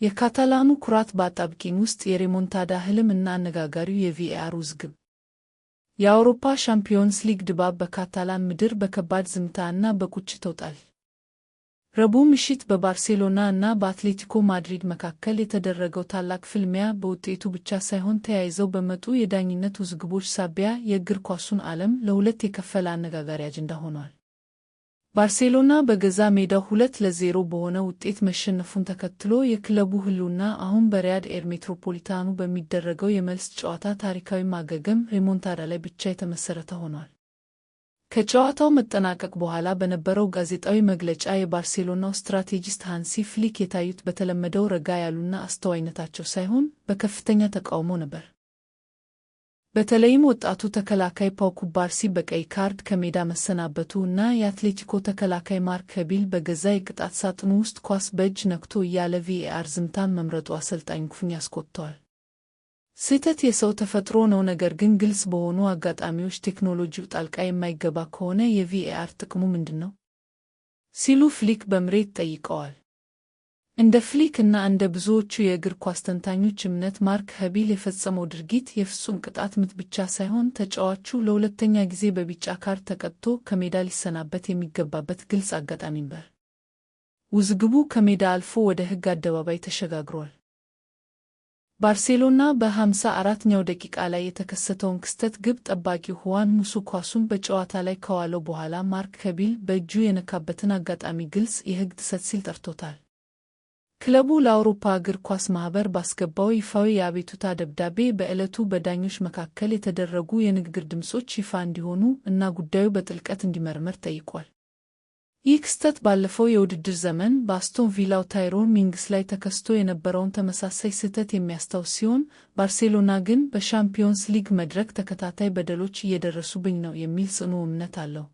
የካታላኑ ኩራት በአጣብቂኝ ውስጥ የሬሞንታዳ ህልም እና አነጋጋሪው የቪኤአር ውዝግብ። የአውሮፓ ሻምፒዮንስ ሊግ ድባብ በካታላን ምድር በከባድ ዝምታ እና በቁጭት ተውጧል። ረቡዕ ምሽት በባርሴሎና እና በአትሌቲኮ ማድሪድ መካከል የተደረገው ታላቅ ፍልሚያ በውጤቱ ብቻ ሳይሆን ተያይዘው በመጡ የዳኝነት ውዝግቦች ሳቢያ የእግር ኳሱን ዓለም ለሁለት የከፈለ አነጋጋሪ አጀንዳ ሆኗል። ባርሴሎና በገዛ ሜዳው 2-0 በሆነ ውጤት መሸነፉን ተከትሎ የክለቡ ህልውና አሁን በሪያድ ኤር ሜትሮፖሊታኑ በሚደረገው የመልስ ጨዋታ ታሪካዊ ማገገም ሬሞንታዳ ላይ ብቻ የተመሰረተ ሆኗል። ከጨዋታው መጠናቀቅ በኋላ በነበረው ጋዜጣዊ መግለጫ የባርሴሎናው ስትራቴጂስት ሃንሲ ፍሊክ የታዩት በተለመደው ረጋ ያሉና አስተዋይነታቸው ሳይሆን በከፍተኛ ተቃውሞ ነበር። በተለይም ወጣቱ ተከላካይ ፓው ኩባርሲ በቀይ ካርድ ከሜዳ መሰናበቱ እና የአትሌቲኮ ተከላካይ ማርክ ሄቢል በገዛ የቅጣት ሳጥኑ ውስጥ ኳስ በእጅ ነክቶ እያለ ቪኤአር ዝምታን መምረጡ አሰልጣኝ ክፉኛ አስቆጥተዋል። ስህተት የሰው ተፈጥሮ ነው፣ ነገር ግን ግልጽ በሆኑ አጋጣሚዎች ቴክኖሎጂው ጣልቃ የማይገባ ከሆነ የቪኤአር ጥቅሙ ምንድነው? ሲሉ ፍሊክ በምሬት ጠይቀዋል። እንደ ፍሊክ እና እንደ ብዙዎቹ የእግር ኳስ ተንታኞች እምነት ማርክ ሄቢል የፈጸመው ድርጊት የፍጹም ቅጣት ምት ብቻ ሳይሆን ተጫዋቹ ለሁለተኛ ጊዜ በቢጫ ካርድ ተቀጥቶ ከሜዳ ሊሰናበት የሚገባበት ግልጽ አጋጣሚ ነበር። ውዝግቡ ከሜዳ አልፎ ወደ ሕግ አደባባይ ተሸጋግሯል። ባርሴሎና በ54ኛው ደቂቃ ላይ የተከሰተውን ክስተት ግብ ጠባቂው ሁዋን ሙሱ ኳሱን በጨዋታ ላይ ከዋለው በኋላ ማርክ ሄቢል በእጁ የነካበትን አጋጣሚ ግልጽ የሕግ ጥሰት ሲል ጠርቶታል። ክለቡ ለአውሮፓ እግር ኳስ ማኅበር ባስገባው ይፋዊ የአቤቱታ ደብዳቤ በዕለቱ በዳኞች መካከል የተደረጉ የንግግር ድምጾች ይፋ እንዲሆኑ እና ጉዳዩ በጥልቀት እንዲመረመር ጠይቋል። ይህ ክስተት ባለፈው የውድድር ዘመን በአስቶን ቪላው ታይሮን ሚንግስ ላይ ተከስቶ የነበረውን ተመሳሳይ ስህተት የሚያስታውስ ሲሆን፣ ባርሴሎና ግን በሻምፒዮንስ ሊግ መድረክ ተከታታይ በደሎች እየደረሱብኝ ነው የሚል ጽኑ እምነት አለው።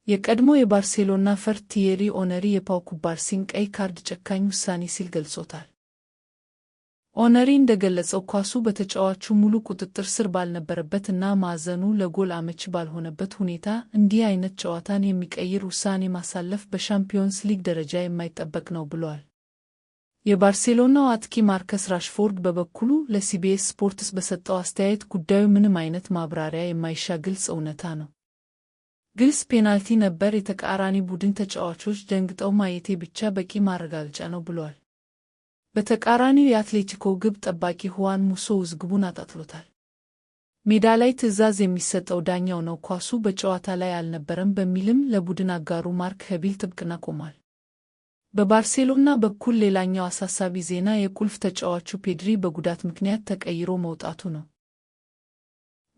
የቀድሞ የባርሴሎና ፈርጥ ቲዬሪ ኦነሪ የፓው ኩባርሲን ቀይ ካርድ ጨካኝ ውሳኔ ሲል ገልጾታል። ኦነሪ እንደገለጸው ኳሱ በተጫዋቹ ሙሉ ቁጥጥር ስር ባልነበረበት እና ማዕዘኑ ለጎል አመቺ ባልሆነበት ሁኔታ እንዲህ አይነት ጨዋታን የሚቀይር ውሳኔ ማሳለፍ በሻምፒዮንስ ሊግ ደረጃ የማይጠበቅ ነው ብሏል። የባርሴሎናው አጥቂ ማርከስ ራሽፎርድ በበኩሉ ለሲቢኤስ ስፖርትስ በሰጠው አስተያየት ጉዳዩ ምንም አይነት ማብራሪያ የማይሻ ግልጽ እውነታ ነው። ግልጽ ፔናልቲ ነበር፣ የተቃራኒ ቡድን ተጫዋቾች ደንግጠው ማየቴ ብቻ በቂ ማረጋገጫ ነው ብሏል። በተቃራኒው የአትሌቲኮ ግብ ጠባቂ ሁዋን ሙሶ ውዝግቡን አጣጥሎታል። ሜዳ ላይ ትዕዛዝ የሚሰጠው ዳኛው ነው፣ ኳሱ በጨዋታ ላይ አልነበረም በሚልም ለቡድን አጋሩ ማርክ ሄቢል ጥብቅና ቆሟል። በባርሴሎና በኩል ሌላኛው አሳሳቢ ዜና የቁልፍ ተጫዋቹ ፔድሪ በጉዳት ምክንያት ተቀይሮ መውጣቱ ነው።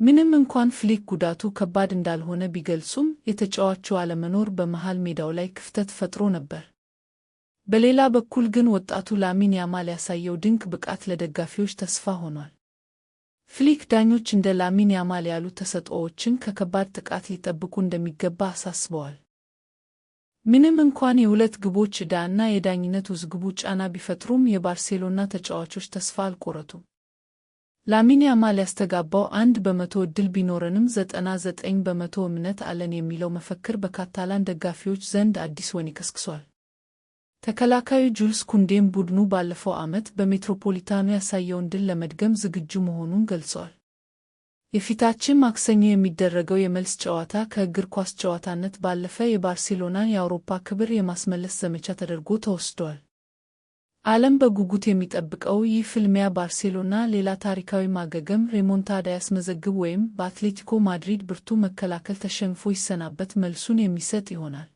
ምንም እንኳን ፍሊክ ጉዳቱ ከባድ እንዳልሆነ ቢገልጹም የተጫዋቹ አለመኖር በመሃል ሜዳው ላይ ክፍተት ፈጥሮ ነበር። በሌላ በኩል ግን ወጣቱ ላሚን ያማል ያሳየው ድንቅ ብቃት ለደጋፊዎች ተስፋ ሆኗል። ፍሊክ ዳኞች እንደ ላሚን ያማል ያሉ ተሰጥኦዎችን ከከባድ ጥቃት ሊጠብቁ እንደሚገባ አሳስበዋል። ምንም እንኳን የሁለት ግቦች ዕዳ እና የዳኝነት ውዝግቡ ጫና ቢፈጥሩም የባርሴሎና ተጫዋቾች ተስፋ አልቆረጡም። ላሚን ያማል ያስተጋባው 1% ዕድል ቢኖረንም 99% እምነት አለን የሚለው መፈክር በካታላን ደጋፊዎች ዘንድ አዲስ ወኔ ቀስቅሷል። ተከላካዩ ጁልስ ኩንዴም ቡድኑ ባለፈው ዓመት በሜትሮፖሊታኑ ያሳየውን ድል ለመድገም ዝግጁ መሆኑን ገልጿል። የፊታችን ማክሰኞ የሚደረገው የመልስ ጨዋታ ከእግር ኳስ ጨዋታነት ባለፈ የባርሴሎናን የአውሮፓ ክብር የማስመለስ ዘመቻ ተደርጎ ተወስዷል። ዓለም በጉጉት የሚጠብቀው ይህ ፍልሚያ ባርሴሎና ሌላ ታሪካዊ ማገገም ሬሞንታዳ ያስመዘግብ ወይም በአትሌቲኮ ማድሪድ ብርቱ መከላከል ተሸንፎ ይሰናበት መልሱን የሚሰጥ ይሆናል።